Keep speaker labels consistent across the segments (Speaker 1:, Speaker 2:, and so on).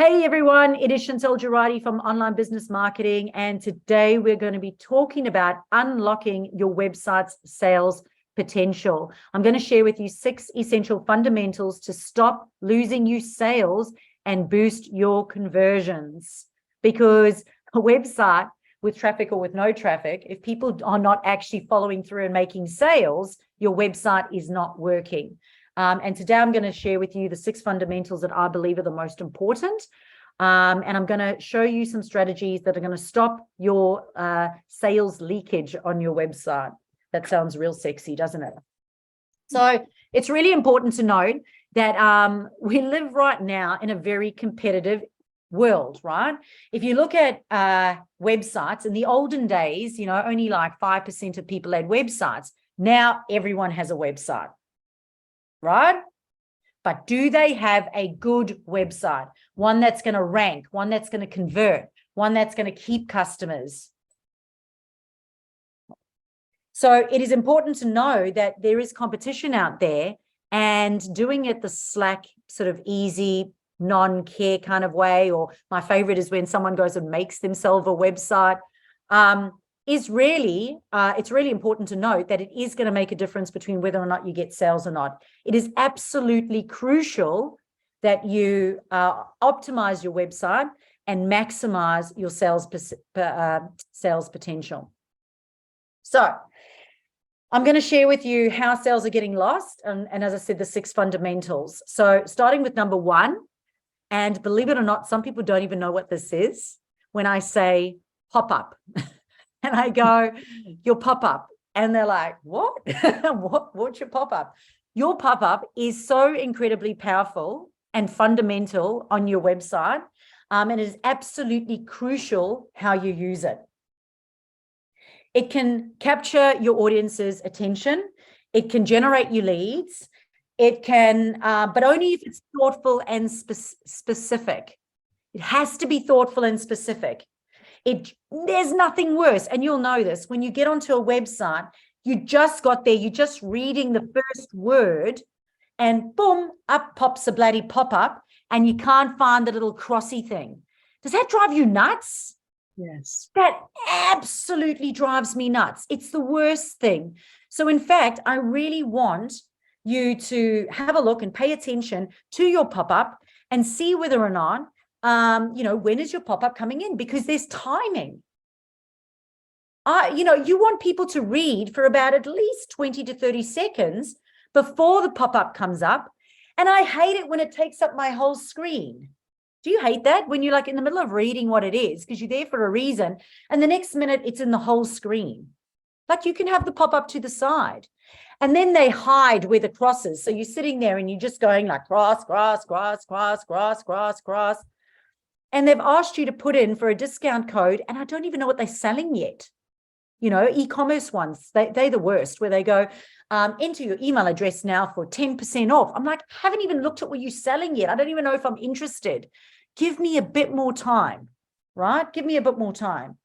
Speaker 1: Hey everyone, it is Chantel Girardi from Online Business Marketing, and today we're going to be talking about unlocking your website's sales potential. I'm going to share with you 6 essential fundamentals to stop losing you sales and boost your conversions. Because a website with traffic or with no traffic, if people are not actually following through and making sales, your website is not working. And today I'm going to share with you the 6 fundamentals that I believe are the most important. And I'm going to show you some strategies that are going to stop your sales leakage on your website. That sounds real sexy, doesn't it? So it's really important to note that we live right now in a very competitive world, right? If you look at websites in the olden days, only like 5% of people had websites. Now everyone has a website. Right? But do they have a good website? One that's going to rank, one that's going to convert, one that's going to keep customers. So it is important to know that there is competition out there, and doing it the slack, sort of easy, non-care kind of way, or my favorite is when someone goes and makes themselves a website, is really, it's really important to note that it is going to make a difference between whether or not you get sales or not. It is absolutely crucial that you optimize your website and maximize your sales potential. So I'm going to share with you how sales are getting lost. And as I said, the 6 fundamentals. So starting with number 1, and believe it or not, some people don't even know what this is when I say pop-up. And I go, your pop-up. And they're like, what? What's your pop-up? Your pop-up is so incredibly powerful and fundamental on your website. And it is absolutely crucial how you use it. It can capture your audience's attention. It can generate you leads. It can, but only if it's thoughtful and specific. It has to be thoughtful and specific. There's nothing worse, and you'll know this, when you get onto a website, you just got there, you're just reading the first word, and boom, up pops a bloody pop-up, and you can't find the little crossy thing. Does that drive you nuts?
Speaker 2: Yes.
Speaker 1: That absolutely drives me nuts. It's the worst thing. So in fact, I really want you to have a look and pay attention to your pop-up and see whether or not when is your pop-up coming in? Because there's timing. You want people to read for about at least 20 to 30 seconds before the pop-up comes up. And I hate it when it takes up my whole screen. Do you hate that? When you're like in the middle of reading what it is, because you're there for a reason, and the next minute it's in the whole screen. Like, you can have the pop-up to the side. And then they hide where the cross is. So you're sitting there and you're just going like cross, cross, cross, cross, cross, cross, cross. And they've asked you to put in for a discount code, and I don't even know what they're selling yet. E-commerce ones, they're the worst, where they go, enter your email address now for 10% off. I'm like, I haven't even looked at what you're selling yet. I don't even know if I'm interested. Give me a bit more time, right? Give me a bit more time.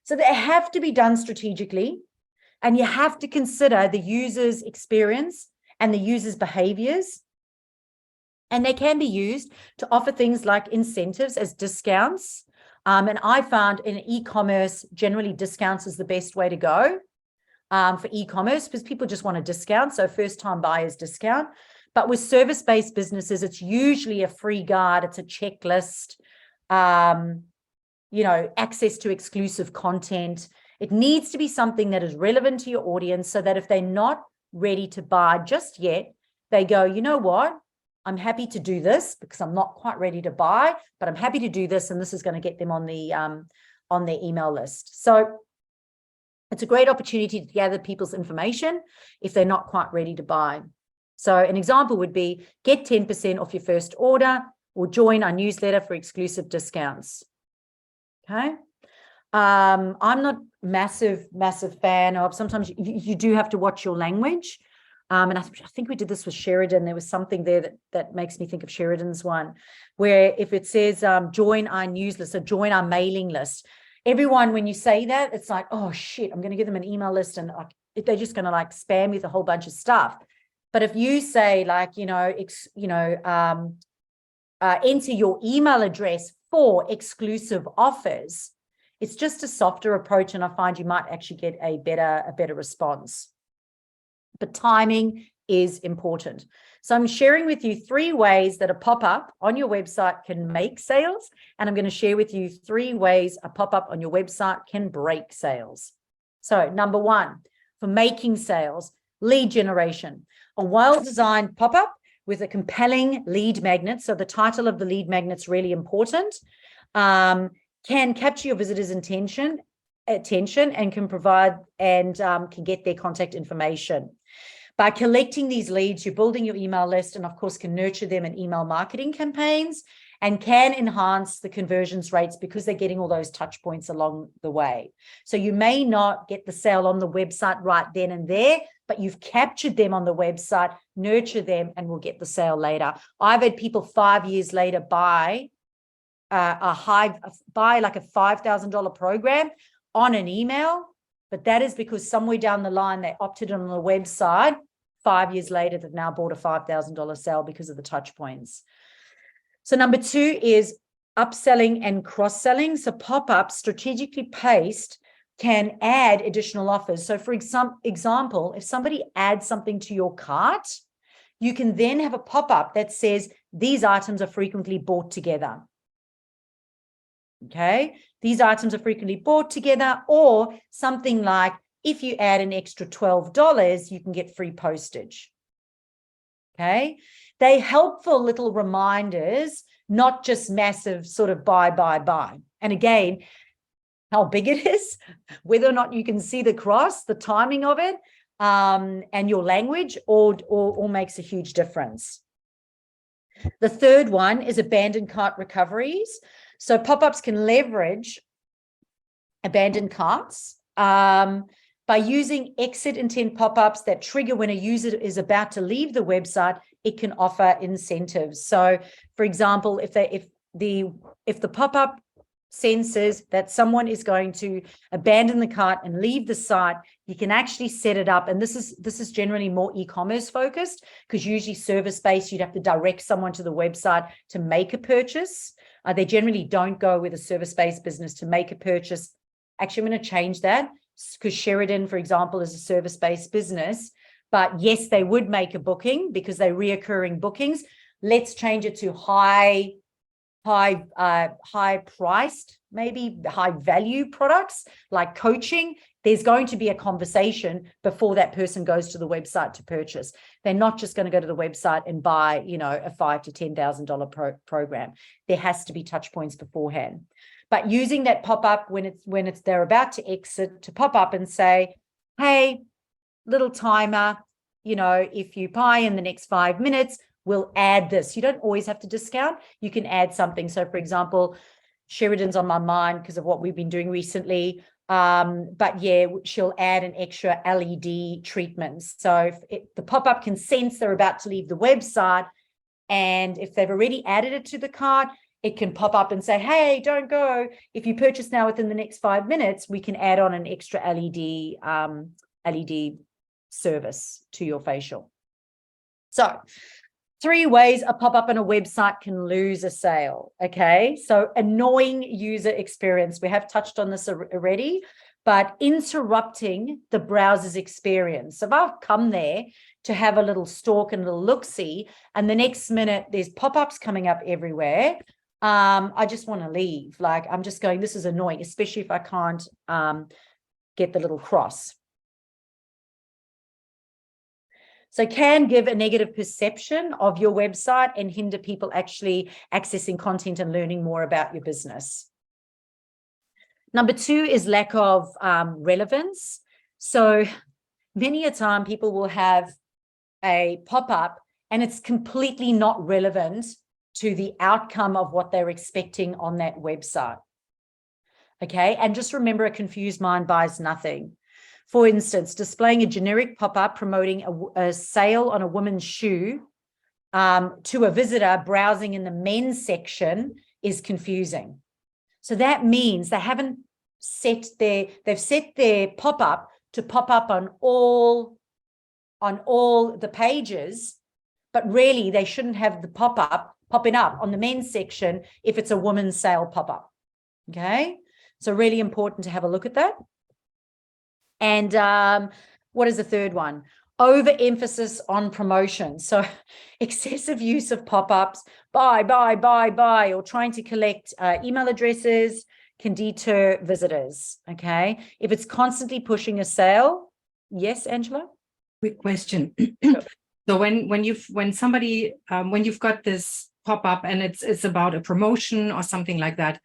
Speaker 1: So they have to be done strategically, and you have to consider the user's experience and the user's behaviors. And they can be used to offer things like incentives as discounts. And I found in e-commerce, generally discounts is the best way to go for e-commerce, because people just want a discount. So first-time buyers discount. But with service-based businesses, it's usually a free guide. It's a checklist, access to exclusive content. It needs to be something that is relevant to your audience, so that if they're not ready to buy just yet, they go, you know what? I'm happy to do this because I'm not quite ready to buy, but I'm happy to do this, and this is going to get them on their email list. So it's a great opportunity to gather people's information if they're not quite ready to buy. So an example would be get 10% off your first order, or join our newsletter for exclusive discounts. Okay. I'm not massive fan of, sometimes you do have to watch your language. And I think we did this with Sheridan. There was something there that makes me think of Sheridan's one, where if it says join our newsletter, so join our mailing list, everyone, when you say that, it's like, oh shit, I'm going to give them an email list, and they're just going to like spam with a whole bunch of stuff. But if you say like, enter your email address for exclusive offers, it's just a softer approach, and I find you might actually get a better response. But timing is important. So I'm sharing with you 3 ways that a pop-up on your website can make sales, and I'm going to share with you 3 ways a pop-up on your website can break sales. So number 1, for making sales, lead generation. A well-designed pop-up with a compelling lead magnet, so the title of the lead magnet's really important, can capture your visitors' attention and can provide and can get their contact information. By collecting these leads, you're building your email list, and of course can nurture them in email marketing campaigns and can enhance the conversions rates because they're getting all those touch points along the way. So you may not get the sale on the website right then and there, but you've captured them on the website, nurture them, and will get the sale later. I've had people 5 years later buy like a $5,000 program on an email, but that is because somewhere down the line they opted on the website. 5 years later, they've now bought a $5,000 sale because of the touch points. So number 2 is upselling and cross-selling. So pop-ups strategically placed can add additional offers. So for example, if somebody adds something to your cart, you can then have a pop-up that says these items are frequently bought together. Okay, these items are frequently bought together, or something like if you add an extra $12, you can get free postage. Okay, they're helpful little reminders, not just massive sort of buy. And again, how big it is, whether or not you can see the cross, the timing of it, and your language all makes a huge difference. The third one is abandoned cart recoveries. So pop-ups can leverage abandoned carts by using exit intent pop-ups that trigger when a user is about to leave the website. It can offer incentives. So, for example, if the pop-up senses that someone is going to abandon the cart and leave the site, you can actually set it up. And this is generally more e-commerce focused, because usually service-based, you'd have to direct someone to the website to make a purchase. They generally don't go with a service-based business to make a purchase. Actually, I'm going to change that, because Sheridan, for example, is a service-based business. But yes, they would make a booking because they're reoccurring bookings. Let's change it to high priced, maybe high value products like coaching. There's going to be a conversation before that person goes to the website to purchase. They're not just going to go to the website and buy, a $5,000 to $10,000 program. There has to be touch points beforehand. But using that pop-up when they're about to exit, to pop up and say, hey, little timer, if you buy in the next 5 minutes, we'll add this. You don't always have to discount. You can add something. So for example, Sheridan's on my mind because of what we've been doing recently. But yeah, she'll add an extra LED treatment. So if the pop-up can sense they're about to leave the website, and if they've already added it to the cart, it can pop up and say, hey, don't go. If you purchase now within the next 5 minutes, we can add on an extra LED service to your facial. So 3 ways a pop-up on a website can lose a sale, okay? So annoying user experience. We have touched on this already, but interrupting the browser's experience. So if I've come there to have a little stalk and a little look-see, and the next minute there's pop-ups coming up everywhere, I just want to leave. Like, I'm just going, this is annoying, especially if I can't get the little cross. So can give a negative perception of your website and hinder people actually accessing content and learning more about your business. Number 2 is lack of relevance. So many a time people will have a pop-up and it's completely not relevant to the outcome of what they're expecting on that website. Okay, and just remember, a confused mind buys nothing. For instance, displaying a generic pop-up promoting a sale on a woman's shoe to a visitor browsing in the men's section is confusing. So that means they've set their pop-up to pop up on all the pages, but really they shouldn't have the pop-up popping up on the men's section if it's a woman's sale pop-up. Okay, so really important to have a look at that. And what is the third one? Overemphasis on promotion. So excessive use of pop-ups, buy, or trying to collect email addresses can deter visitors. Okay, if it's constantly pushing a sale. Yes, Angela?
Speaker 2: Quick question. So when you've got this pop-up and it's about a promotion or something like that,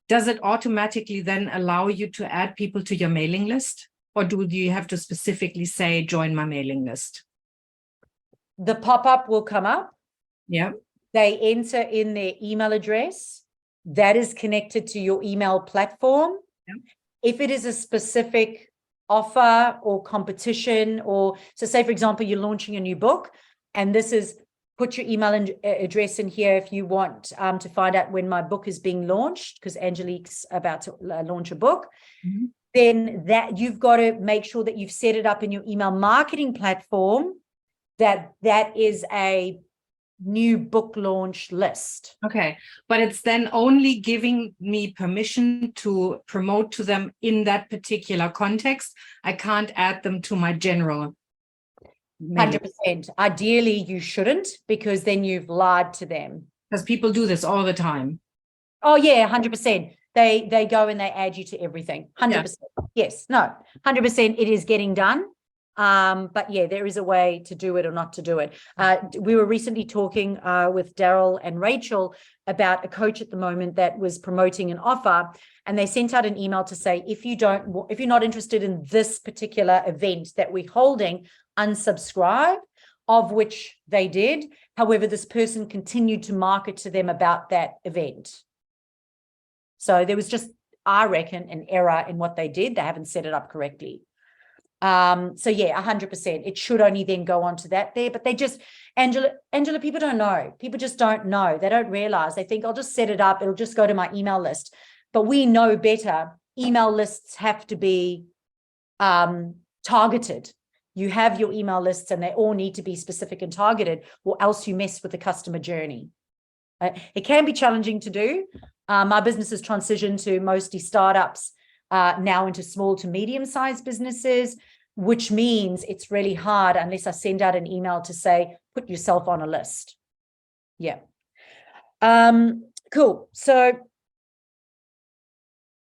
Speaker 2: does it automatically then allow you to add people to your mailing list? Or do you have to specifically say, join my mailing list?
Speaker 1: The pop-up will come up.
Speaker 2: Yeah.
Speaker 1: They enter in their email address that is connected to your email platform.
Speaker 2: Yeah.
Speaker 1: If it is a specific offer or competition, or so say, for example, you're launching a new book, and this is put your email address in here if you want to find out when my book is being launched, because Angelique's about to launch a book. Mm-hmm. Then that you've got to make sure that you've set it up in your email marketing platform, that is a new book launch list.
Speaker 2: Okay, but it's then only giving me permission to promote to them in that particular context. I can't add them to my general.
Speaker 1: 100%. Ideally, you shouldn't, because then you've lied to them.
Speaker 2: Because people do this all the time.
Speaker 1: Oh yeah, 100%. They go and they add you to everything. 100%. Yeah. Yes, no, 100% it is getting done. But yeah, there is a way to do it or not to do it. We were recently talking with Daryl and Rachel about a coach at the moment that was promoting an offer, and they sent out an email to say, if you're not interested in this particular event that we're holding, unsubscribe, of which they did. However, this person continued to market to them about that event. So there was just, I reckon, an error in what they did. They haven't set it up correctly. So yeah, 100%. It should only then go on to that there, but they just, Angela, people don't know. People just don't know. They don't realize. They think, I'll just set it up. It'll just go to my email list. But we know better. Email lists have to be targeted. You have your email lists and they all need to be specific and targeted, or else you mess with the customer journey. It can be challenging to do. My business has transitioned to mostly startups now into small to medium-sized businesses, which means it's really hard unless I send out an email to say, put yourself on a list. Yeah. Cool. So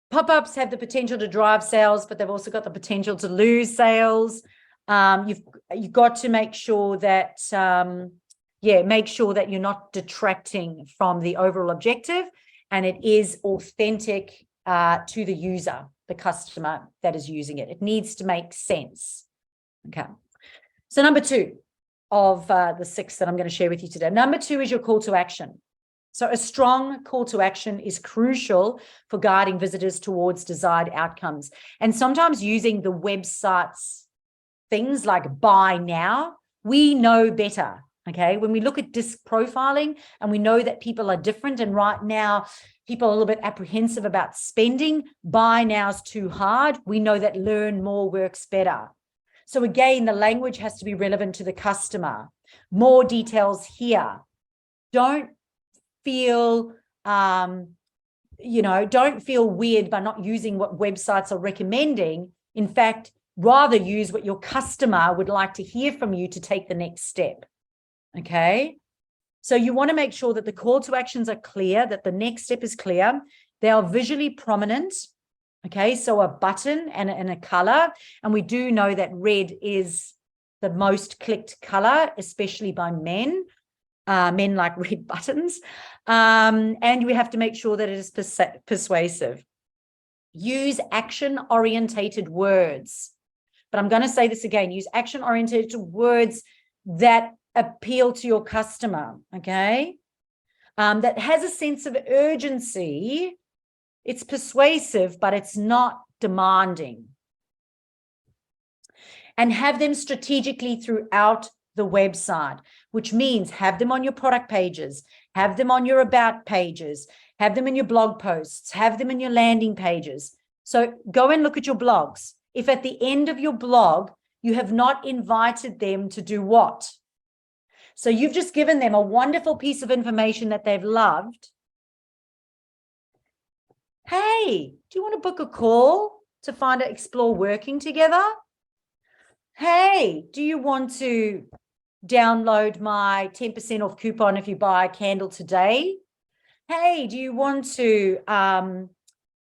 Speaker 1: pop-ups have the potential to drive sales, but they've also got the potential to lose sales. You've got to make sure that, make sure that you're not detracting from the overall objective, and it is authentic to the user, the customer that is using it. It needs to make sense. Okay. So number 2 of the 6 that I'm going to share with you today. Number 2 is your call to action. So a strong call to action is crucial for guiding visitors towards desired outcomes. And sometimes using the website's things like buy now, we know better. Okay. When we look at disc profiling and we know that people are different, and right now people are a little bit apprehensive about spending, buy now is too hard. We know that learn more works better. So again, the language has to be relevant to the customer. More details here. Don't feel, don't feel weird by not using what websites are recommending. In fact, rather use what your customer would like to hear from you to take the next step. Okay. So you want to make sure that the call to actions are clear, that the next step is clear. They are visually prominent. Okay. So a button and a color. And we do know that red is the most clicked color, especially by men. Men like red buttons. And we have to make sure that it is persuasive. Use action-orientated words. But I'm going to say this again, use action-oriented words that appeal to your customer, okay? That has a sense of urgency. It's persuasive, but it's not demanding. And have them strategically throughout the website, which means have them on your product pages, have them on your about pages, have them in your blog posts, have them in your landing pages. So go and look at your blogs. If at the end of your blog, you have not invited them to do what? So you've just given them a wonderful piece of information that they've loved. Hey, do you want to book a call to explore working together? Hey, do you want to download my 10% off coupon if you buy a candle today? Hey, do you want to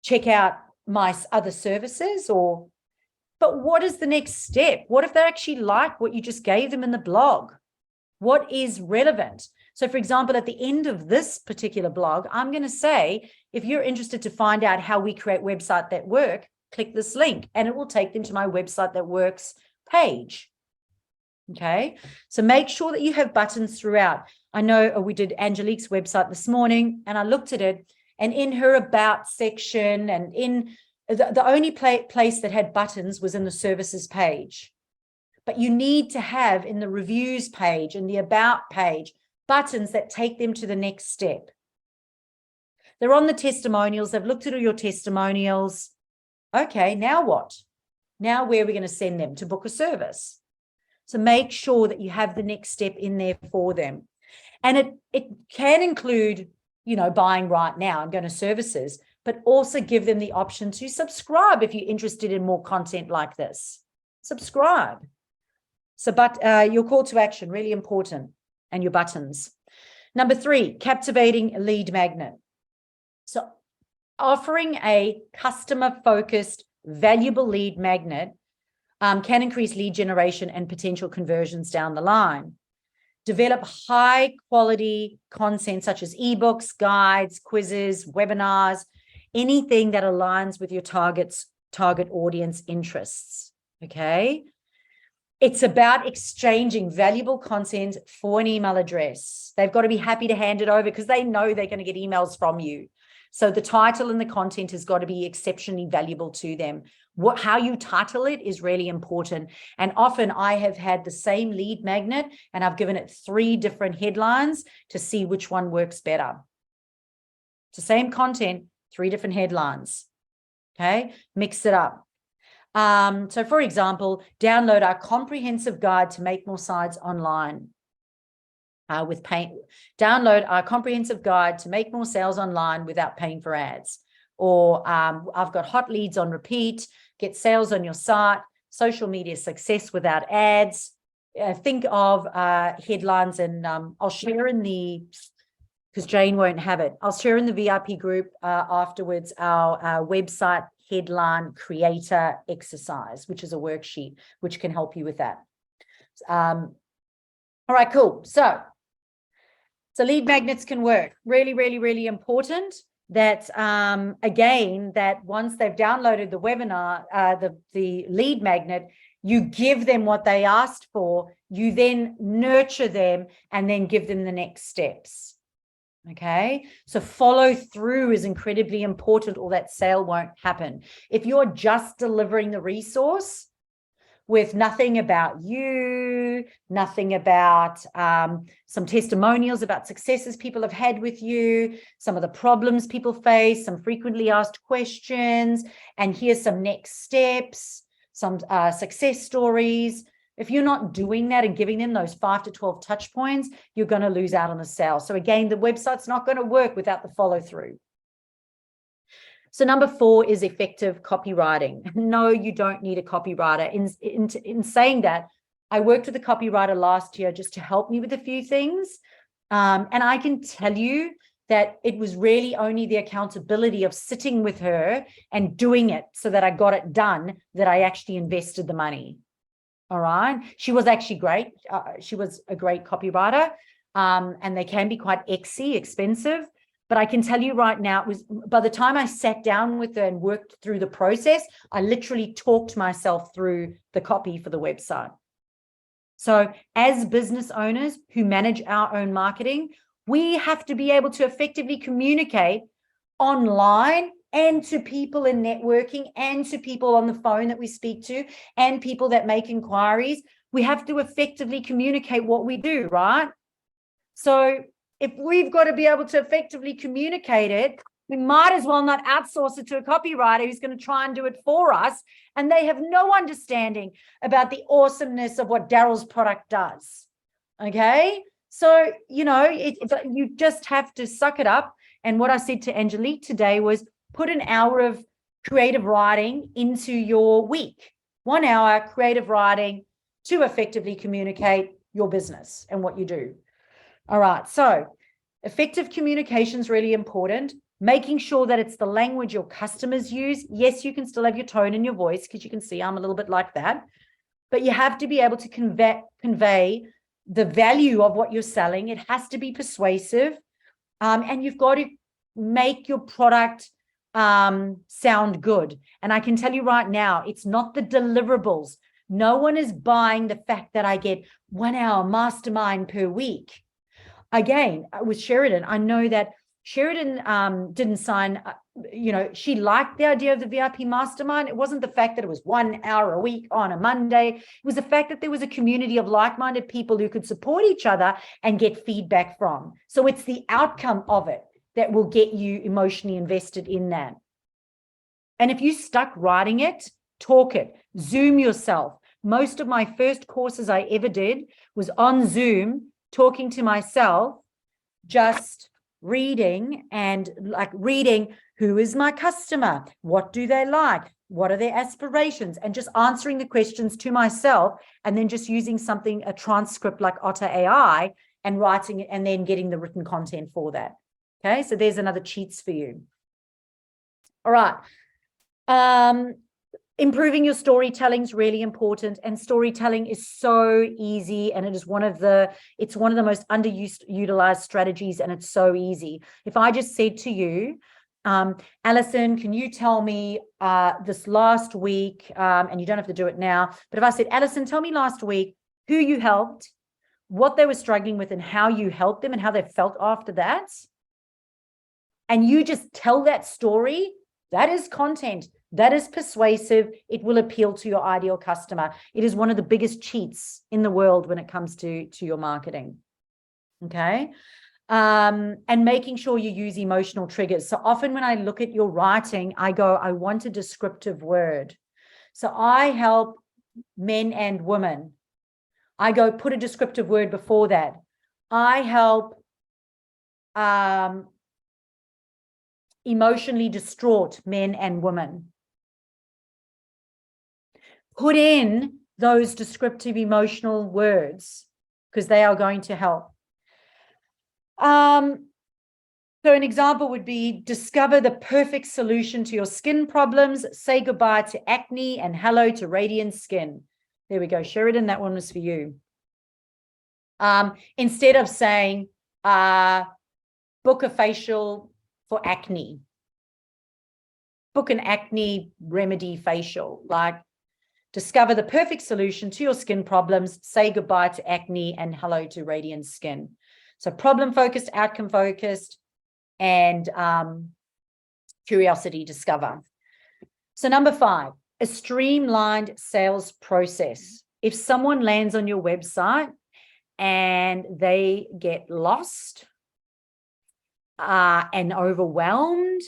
Speaker 1: check out my other services? But what is the next step? What if they actually like what you just gave them in the blog? What is relevant? So for example, at the end of this particular blog, I'm going to say, if you're interested to find out how we create websites that work, click this link and it will take them to my website that works page. Okay, so make sure that you have buttons throughout. I know we did Angelique's website this morning and I looked at it, and in her about section and in the only place that had buttons was in the services page. But you need to have in the reviews page and the about page buttons that take them to the next step. They're on the testimonials. They've looked at all your testimonials. Okay, now what? Now where are we going to send them? To book a service. So make sure that you have the next step in there for them. And it can include, buying right now and going to services, but also give them the option to subscribe if you're interested in more content like this. Subscribe. So, but your call to action, really important, and your buttons. Number 3, captivating lead magnet. So offering a customer-focused, valuable lead magnet can increase lead generation and potential conversions down the line. Develop high quality content such as ebooks, guides, quizzes, webinars, anything that aligns with your target audience interests. Okay. It's about exchanging valuable content for an email address. They've got to be happy to hand it over because they know they're going to get emails from you. So the title and the content has got to be exceptionally valuable to them. How you title it is really important. And often I have had the same lead magnet and I've given it 3 different headlines to see which one works better. It's the same content, 3 different headlines. Okay, mix it up. So for example, download our comprehensive guide to make more sites online. Download our comprehensive guide to make more sales online without paying for ads. Or I've got hot leads on repeat, get sales on your site, social media success without ads. Think of headlines, and I'll share in because Jane won't have it. I'll share in the VIP group afterwards our website headline creator exercise, which is a worksheet which can help you with that. All right, cool. So lead magnets can work. Really, really, really important that, again, that once they've downloaded the webinar, the lead magnet, you give them what they asked for, you then nurture them and then give them the next steps. Okay, so follow through is incredibly important, or that sale won't happen. If you're just delivering the resource with nothing about you, nothing about some testimonials about successes people have had with you, some of the problems people face, some frequently asked questions, and here's some next steps, some success stories. If you're not doing that and giving them those 5 to 12 touch points, you're going to lose out on the sale. So again, the website's not going to work without the follow through. So number 4 is effective copywriting. No, you don't need a copywriter. In saying that, I worked with a copywriter last year just to help me with a few things. And I can tell you that it was really only the accountability of sitting with her and doing it so that I got it done that I actually invested the money. All right. She was actually great. She was a great copywriter, and they can be quite expensive. But I can tell you right now, it was by the time I sat down with her and worked through the process, I literally talked myself through the copy for the website. So as business owners who manage our own marketing, we have to be able to effectively communicate online and to people in networking and to people on the phone that we speak to and people that make inquiries. We have to effectively communicate what we do, right? So if we've got to be able to effectively communicate it, we might as well not outsource it to a copywriter who's going to try and do it for us. And they have no understanding about the awesomeness of what Daryl's product does. Okay. So, you just have to suck it up. And what I said to Angelique today was put an hour of creative writing into your week. 1 hour creative writing to effectively communicate your business and what you do. All right. So effective communication is really important. Making sure that it's the language your customers use. Yes, you can still have your tone in your voice, because you can see I'm a little bit like that. But you have to be able to convey the value of what you're selling. It has to be persuasive. And you've got to make your product sound good. And I can tell you right now, it's not the deliverables. No one is buying the fact that I get 1 hour mastermind per week. Again, with Sheridan, I know that Sheridan didn't sign, she liked the idea of the VIP mastermind. It wasn't the fact that it was 1 hour a week on a Monday. It was the fact that there was a community of like-minded people who could support each other and get feedback from. So it's the outcome of it that will get you emotionally invested in that. And if you stuck writing it, talk it, Zoom yourself. Most of my first courses I ever did was on Zoom, talking to myself, just reading who is my customer? What do they like? What are their aspirations? And just answering the questions to myself, and then just using a transcript like Otter AI, and writing it, and then getting the written content for that. Okay, so there's another cheats for you. All right. Improving your storytelling is really important, and storytelling is so easy, and it is one of the most underutilized strategies, and it's so easy. If I just said to you, Alison, can you tell me this last week, and you don't have to do it now, but if I said, Alison, tell me last week who you helped, what they were struggling with, and how you helped them, and how they felt after that, and you just tell that story, that is content. That is persuasive. It will appeal to your ideal customer. It is one of the biggest cheats in the world when it comes to your marketing. Okay. And making sure you use emotional triggers. So often when I look at your writing, I go, I want a descriptive word. So I help men and women. I go, put a descriptive word before that. I help emotionally distraught men and women. Put in those descriptive emotional words, because they are going to help. So an example would be, discover the perfect solution to your skin problems. Say goodbye to acne and hello to radiant skin. There we go, Sheridan, that one was for you. Instead of saying, book a facial for acne. Book an acne remedy facial, like, discover the perfect solution to your skin problems, say goodbye to acne and hello to radiant skin. So problem-focused, outcome-focused, and curiosity, discover. So number 5, a streamlined sales process. If someone lands on your website and they get lost and overwhelmed,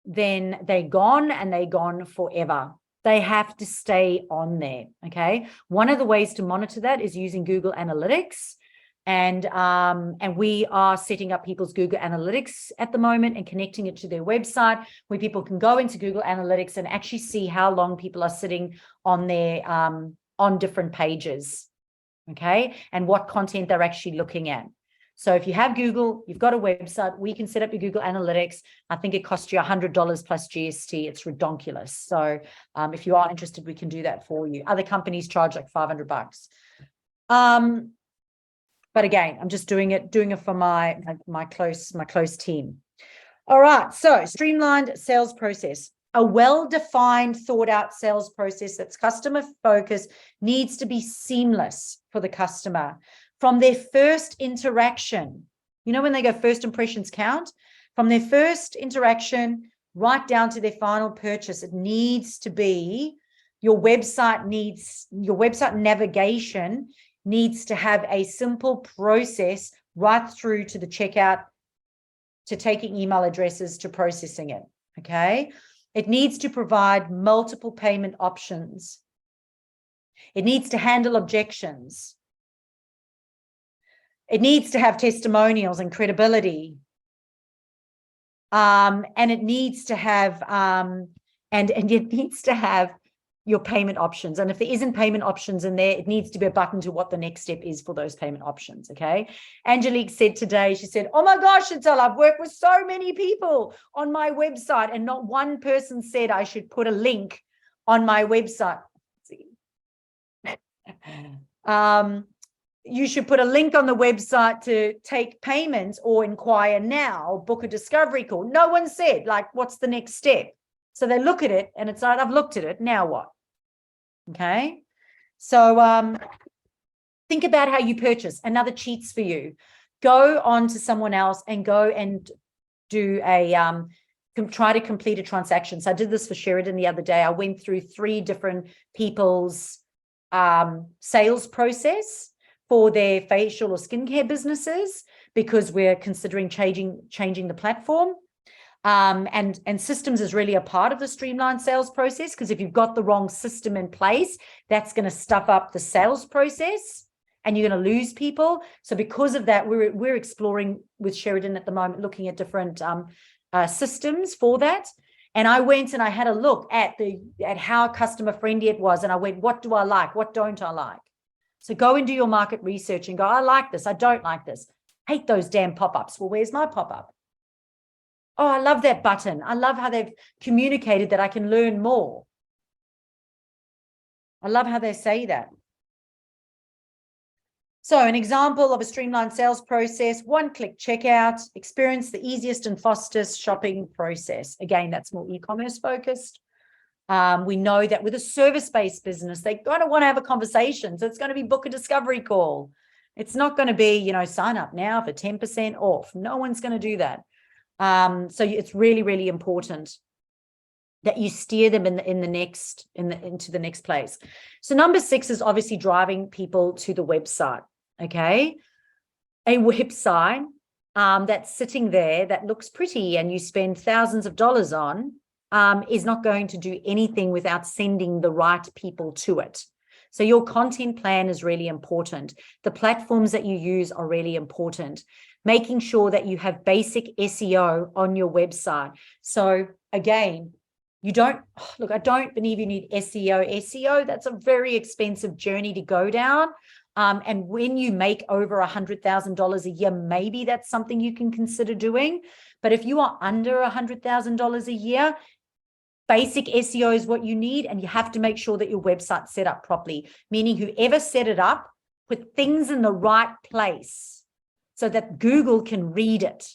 Speaker 1: then they're gone, and they're gone forever. They have to stay on there, okay? One of the ways to monitor that is using Google Analytics. And we are setting up people's Google Analytics at the moment and connecting it to their website, where people can go into Google Analytics and actually see how long people are sitting on their on different pages, okay? And what content they're actually looking at. So if you have Google, you've got a website, we can set up your Google Analytics. I think it costs you $100 plus GST. It's redonkulous. So if you are interested, we can do that for you. Other companies charge like $500. But again, I'm just doing it for my close team. All right. So streamlined sales process. A well-defined, thought-out sales process that's customer-focused needs to be seamless for the customer. From their first interaction, when they go first impressions count, from their first interaction right down to their final purchase, it needs to be, your website navigation needs to have a simple process right through to the checkout, to taking email addresses, to processing it, okay? It needs to provide multiple payment options. It needs to handle objections. It needs to have testimonials and credibility. And it needs to have, and it needs to have your payment options. And if there isn't payment options in there, it needs to be a button to what the next step is for those payment options. Okay. Angelique said today, she said, oh my gosh, Chantal, I've worked with so many people on my website and not one person said I should put a link on my website. You should put a link on the website to take payments or inquire now, book a discovery call. No one said, like, what's the next step? So they look at it and it's like, I've looked at it. Now what? Okay. So think about how you purchase. Another cheats for you. Go on to someone else and go and do a try to complete a transaction. So I did this for Sheridan the other day. I went through 3 different people's sales process for their facial or skincare businesses because we're considering changing the platform. And systems is really a part of the streamlined sales process, because if you've got the wrong system in place, that's going to stuff up the sales process and you're going to lose people. So because of that, we're exploring with Sheridan at the moment, looking at different systems for that. And I went and I had a look at how customer friendly it was. And I went, what do I like? What don't I like? So go and do your market research and go, I like this. I don't like this. Hate those damn pop-ups. Well, where's my pop-up? Oh, I love that button. I love how they've communicated that I can learn more. I love how they say that. So an example of a streamlined sales process, one-click checkout, experience the easiest and fastest shopping process. Again, that's more e-commerce focused. We know that with a service-based business, they're going to want to have a conversation. So it's going to be book a discovery call. It's not going to be, sign up now for 10% off. No one's going to do that. So it's really, really important that you steer them into the next place. So number 6 is obviously driving people to the website. Okay. A website that's sitting there that looks pretty and you spend thousands of dollars on is not going to do anything without sending the right people to it. So your content plan is really important. The platforms that you use are really important. Making sure that you have basic SEO on your website. So again, I don't believe you need SEO. SEO, that's a very expensive journey to go down. And when you make over $100,000 a year, maybe that's something you can consider doing. But if you are under $100,000 a year, basic SEO is what you need. And you have to make sure that your website's set up properly, meaning whoever set it up, put things in the right place so that Google can read it.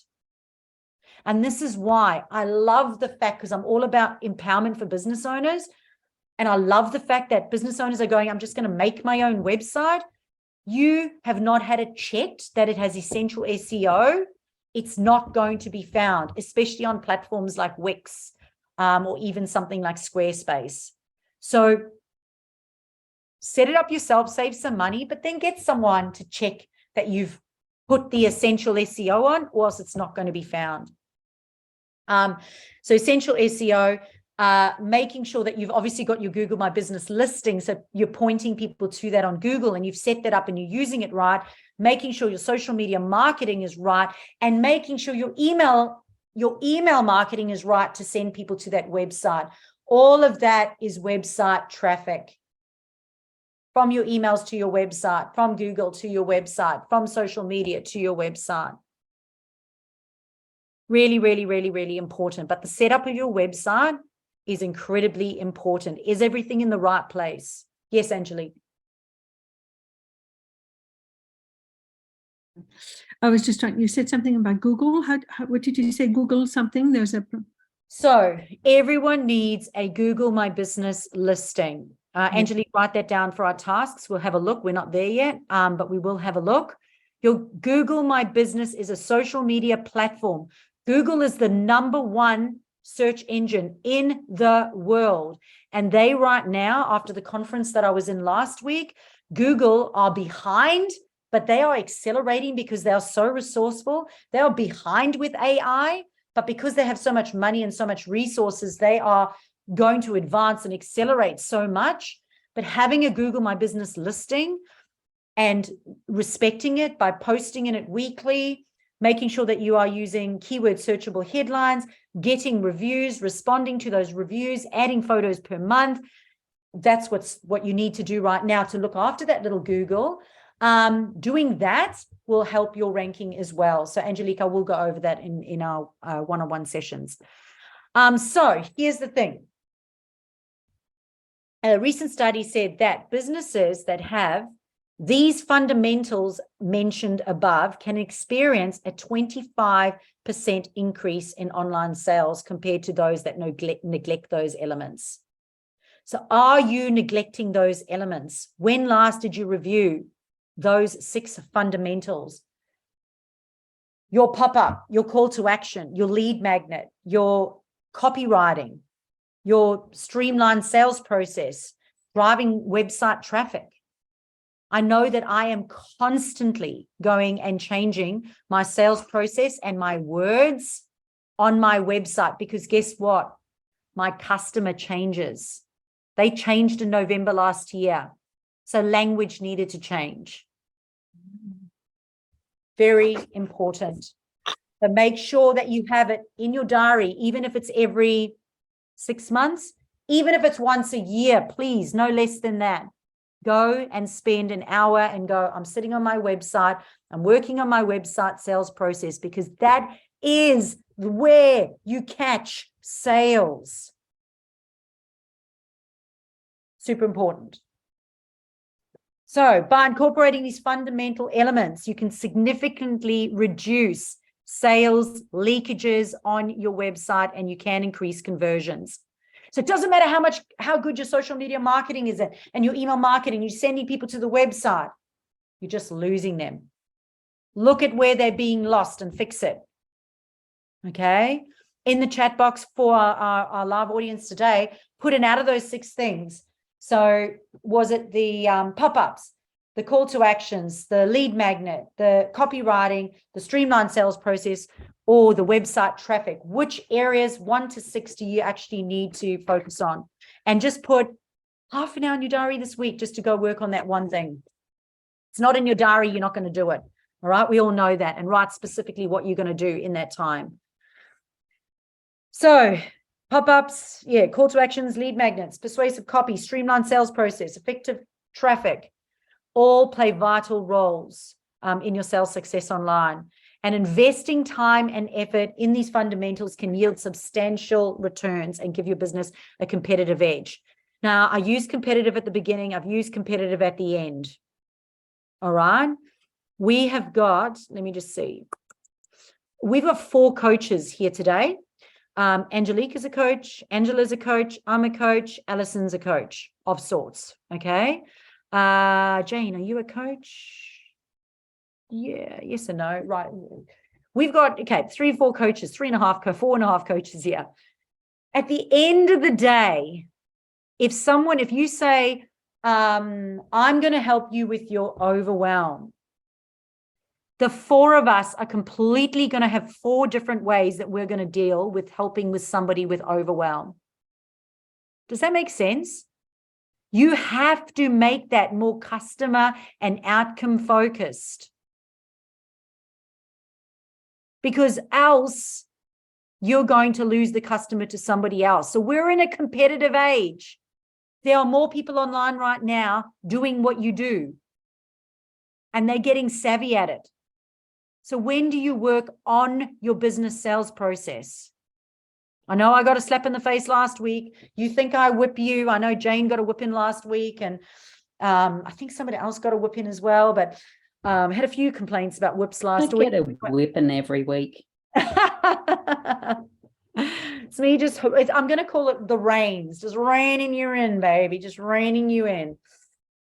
Speaker 1: And this is why I love the fact, because I'm all about empowerment for business owners. And I love the fact that business owners are going, I'm just going to make my own website. You have not had it checked that it has essential SEO. It's not going to be found, especially on platforms like Wix or even something like Squarespace. So set it up yourself, save some money, but then get someone to check that you've put the essential SEO on, or else it's not going to be found. So essential SEO, making sure that you've obviously got your Google My Business listing. So you're pointing people to that on Google and you've set that up and you're using it right, making sure your social media marketing is right, and making sure your email marketing is right to send people to that website. All of that is website traffic. From your emails to your website, from Google to your website, from social media to your website. Really, really, really, really important. But the setup of your website is incredibly important. Is everything in the right place? Yes, Angelique.
Speaker 3: I was just trying, you said something about Google. What did you say? Google something?
Speaker 1: So everyone needs a Google My Business listing. Angelique, write that down for our tasks. We'll have a look. We're not there yet, but we will have a look. Your Google My Business is a social media platform. Google is the #1 search engine in the world. And they right now, after the conference that I was in last week, Google are behind, but they are accelerating because they are so resourceful. They are behind with AI, but because they have so much money and so much resources, they are going to advance and accelerate so much. But having a Google My Business listing and respecting it by posting in it weekly, making sure that you are using keyword searchable headlines, getting reviews, responding to those reviews, adding photos per month. That's what you need to do right now to look after that little Google. Doing that will help your ranking as well. So Angelique, I will go over that in our one-on-one sessions. So here's the thing. A recent study said that businesses that have these fundamentals mentioned above can experience a 25% increase in online sales compared to those that neglect those elements. So are you neglecting those elements? When last did you review those 6 fundamentals? Your pop-up, your call to action, your lead magnet, your copywriting, your streamlined sales process, driving website traffic. I know that I am constantly going and changing my sales process and my words on my website, because guess what? My customer changes. They changed in November last year. So language needed to change. Very important. But make sure that you have it in your diary, even if it's every 6 months, even if it's once a year, please, no less than that. Go and spend an hour and go, I'm sitting on my website, I'm working on my website sales process, because that is where you catch sales. Super important. So by incorporating these fundamental elements, you can significantly reduce sales leakages on your website, and you can increase conversions. So it doesn't matter how good your social media marketing is and your email marketing, you're sending people to the website, you're just losing them. Look at where they're being lost and fix it. Okay. In the chat box for our live audience today, put in out of those 6 things. So was it the pop-ups, the call to actions, the lead magnet, the copywriting, the streamlined sales process, or the website traffic? Which areas 1 to 6 do you actually need to focus on? And just put half an hour in your diary this week just to go work on that one thing. It's not in your diary, you're not going to do it. All right. We all know that. And write specifically what you're going to do in that time. So pop-ups, yeah, call to actions, lead magnets, persuasive copy, streamlined sales process, effective traffic, all play vital roles in your sales success online. And investing time and effort in these fundamentals can yield substantial returns and give your business a competitive edge. Now, I use competitive at the beginning. I've used competitive at the end. All right. We have got, let me just see. We've got 4 coaches here today. Angelique is a coach. Angela's a coach. I'm a coach. Allison's a coach of sorts. Okay. Jane, are you a coach? Yeah, yes and no. Right. We've got, okay, 3 or 4 coaches, 4.5 coaches here. At the end of the day, if you say, I'm going to help you with your overwhelm, the 4 of us are completely going to have 4 different ways that we're going to deal with helping with somebody with overwhelm. Does that make sense? You have to make that more customer and outcome focused, because else you're going to lose the customer to somebody else. So we're in a competitive age. There are more people online right now doing what you do, and they're getting savvy at it. So when do you work on your business sales process? I know I got a slap in the face last week. You think I whip you. I know Jane got a whip in last week, and I think somebody else got a whip in as well, but I had a few complaints about whips last week.
Speaker 4: I get a whipping every week.
Speaker 1: It's me I'm going to call it the rains, just raining you in, baby, just raining you in.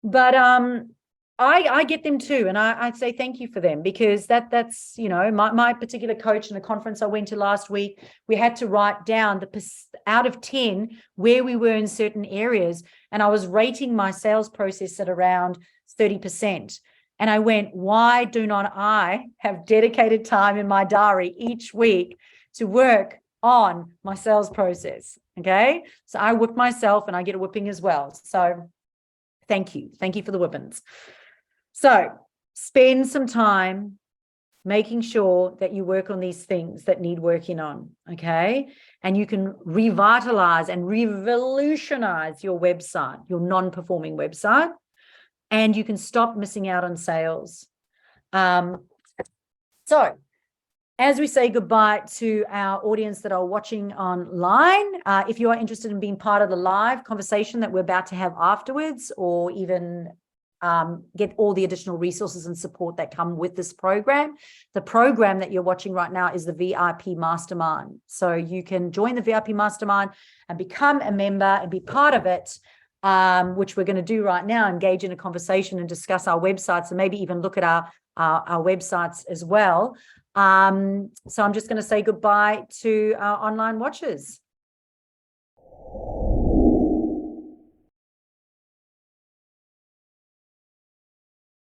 Speaker 1: But I get them too. And I'd say thank you for them, because that's, you know, my particular coach in a conference I went to last week, we had to write down out of 10 where we were in certain areas. And I was rating my sales process at around 30%. And I went, why do not I have dedicated time in my diary each week to work on my sales process? Okay. So I whip myself and I get a whipping as well. So thank you. Thank you for the whippings. So spend some time making sure that you work on these things that need working on, okay? And you can revitalize and revolutionize your website, your non-performing website, and you can stop missing out on sales. So as we say goodbye to our audience that are watching online, if you are interested in being part of the live conversation that we're about to have afterwards, or even get all the additional resources and support that come with this program. The program that you're watching right now is the VIP Mastermind. So you can join the VIP Mastermind and become a member and be part of it, which we're going to do right now, engage in a conversation and discuss our websites and maybe even look at our websites as well. So I'm just going to say goodbye to our online watchers.